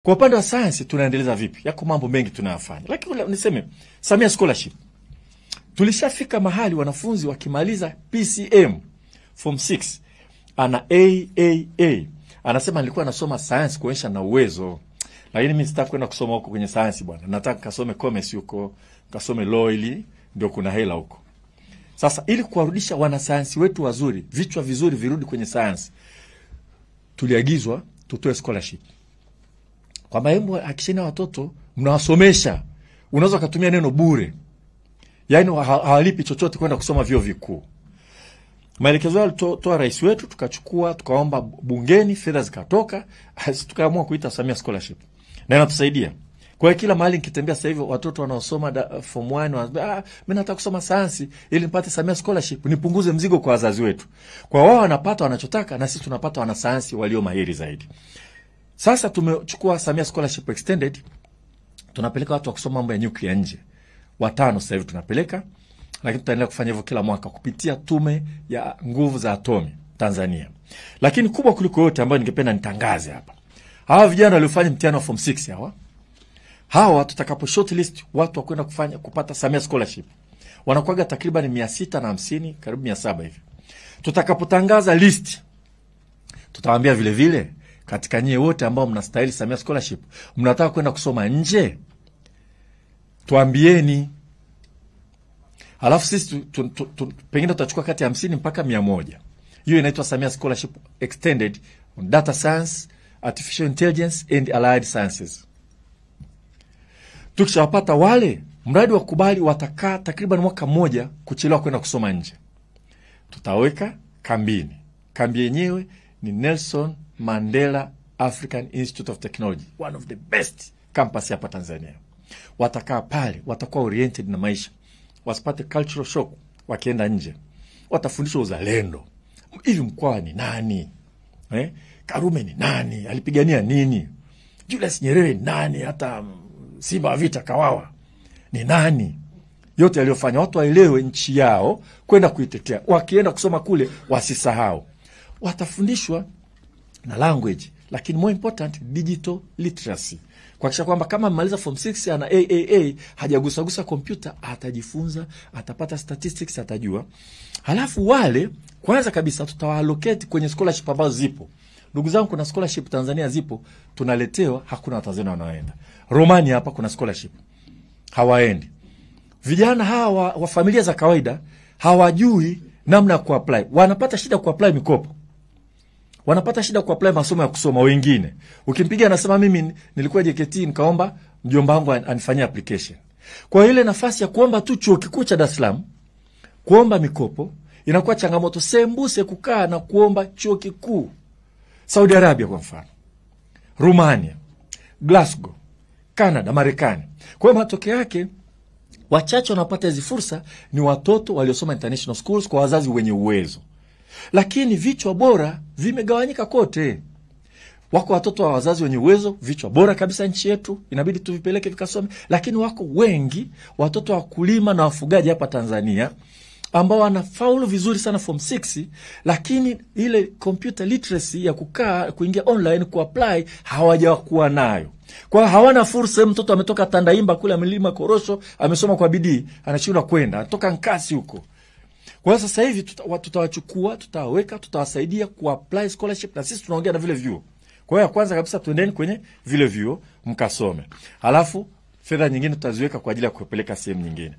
Kwa upande wa science tunaendeleza vipi? Yako mambo mengi tunayafanya. Lakini niseme Samia Scholarship. Tulishafika mahali wanafunzi wakimaliza PCM form 6 ana AAA. Anasema nilikuwa nasoma science kuonyesha na uwezo. Lakini mimi sitaki kwenda kusoma huko kwenye science bwana. Nataka kasome commerce huko, kasome law ili ndio kuna hela huko. Sasa ili kuwarudisha wanasayansi wetu wazuri, vichwa vizuri virudi kwenye science, tuliagizwa tutoe scholarship. Kwamba hebu hakisheni watoto mnawasomesha. Unaweza kutumia neno bure. Yaani hawalipi chochote kwenda kusoma vyuo vikuu. Maelekezo alitoa rais wetu, tukachukua, tukaomba bungeni, fedha zikatoka, tukaamua kuita Samia Scholarship. Na inatusaidia. Kwa hiyo kila mahali nikitembea sasa hivi watoto wanaosoma form 1 wanasema mimi nataka kusoma sayansi ili nipate Samia Scholarship, nipunguze mzigo kwa wazazi wetu. Kwa wao wanapata wanachotaka na sisi tunapata wanasayansi walio mahiri zaidi. Sasa tumechukua Samia Scholarship Extended, tunapeleka watu wa kusoma mambo ya nuclear nje. 5 sasa hivi tunapeleka, lakini tutaendelea kufanya hivyo kila mwaka kupitia Tume ya Nguvu za Atomi Tanzania. Lakini kubwa kuliko yote ambayo ningependa nitangaze hapa. Hawa vijana waliofanya mtihani wa form 6 hawa tutakapo shortlist watu wa kwenda kupata Samia Scholarship. Wanakuaga takriban 650, karibu 700 hivi. Tutakapotangaza list, tutawaambia vile vile katika nyie wote ambao mnastahili Samia Scholarship, mnataka kwenda kusoma nje, tuambieni. Halafu sisi pengine tutachukua kati ya 50 mpaka 100. Hiyo inaitwa Samia Scholarship Extended on Data Science, Artificial Intelligence and Allied Sciences. Tukishawapata wale, mradi wa kubali watakaa takriban mwaka mmoja kuchelewa kwenda kusoma nje. Tutaweka kambini. Kambi yenyewe ni Nelson Mandela African Institute of Technology, one of the best campus hapa Tanzania. Watakaa pale, watakuwa oriented na maisha. Wasipate cultural shock wakienda nje. Watafundishwa uzalendo. Hivi Mkwawa ni nani? Karume ni nani? Alipigania nini? Julius Nyerere ni nani? Hata Simba wa Vita Kawawa ni nani? Yote aliyofanya watu waelewe nchi yao, kwenda kuitetea. Wakienda kusoma kule wasisahau. Watafundishwa na language, lakini more important digital literacy. Kuhakikisha kwamba kama mmaliza form 6 ana AAA hajagusa kompyuta, atajifunza, atapata statistics, atajua. Halafu wale kwanza kabisa tutawaallocate kwenye scholarship ambazo zipo. Ndugu zangu, kuna scholarship Tanzania zipo, tunaletewa, hakuna Watanzania wanaoenda. Romania hapa kuna scholarship, hawaendi. Vijana hawa wa familia za kawaida hawajui namna ya kuapply. Wanapata shida kuapply mikopo. Wanapata shida kuapply masomo ya kusoma wengine. Ukimpigia anasema mimi nilikuwa JKT nikaomba mjomba wangu anifanyie application. Kwa ile nafasi ya kuomba tu chuo kikuu cha Dar es Salaam, kuomba mikopo inakuwa changamoto sembuse kukaa na kuomba chuo kikuu. Saudi Arabia kwa mfano, Romania, Glasgow, Canada, Marekani. Kwa hiyo matokeo yake wachache wanapata hizo fursa ni watoto waliosoma international schools kwa wazazi wenye uwezo. Lakini vichwa bora vimegawanyika kote. Wako watoto wa wazazi wenye uwezo, vichwa bora kabisa nchi yetu, inabidi tuvipeleke vikasome. Lakini wako wengi watoto wa kulima na wafugaji hapa Tanzania ambao wanafaulu vizuri sana form 6, lakini ile computer literacy ya kuingia online kuapply hawajakuwa nayo. Kwa hawana fursa. Mtoto ametoka Tandaimba kule Mlima Korosho, amesoma kwa bidii, anashindwa kwenda, anatoka Nkasi huko. Kwa sasa hivi tutawachukua, tutawaweka, tutawasaidia kuapply scholarship, na sisi tunaongea na vile vyuo. Kwa hiyo kwanza kabisa tuendeni kwenye vile vyuo mkasome. Halafu fedha nyingine tutaziweka kwa ajili ya kupeleka sehemu nyingine.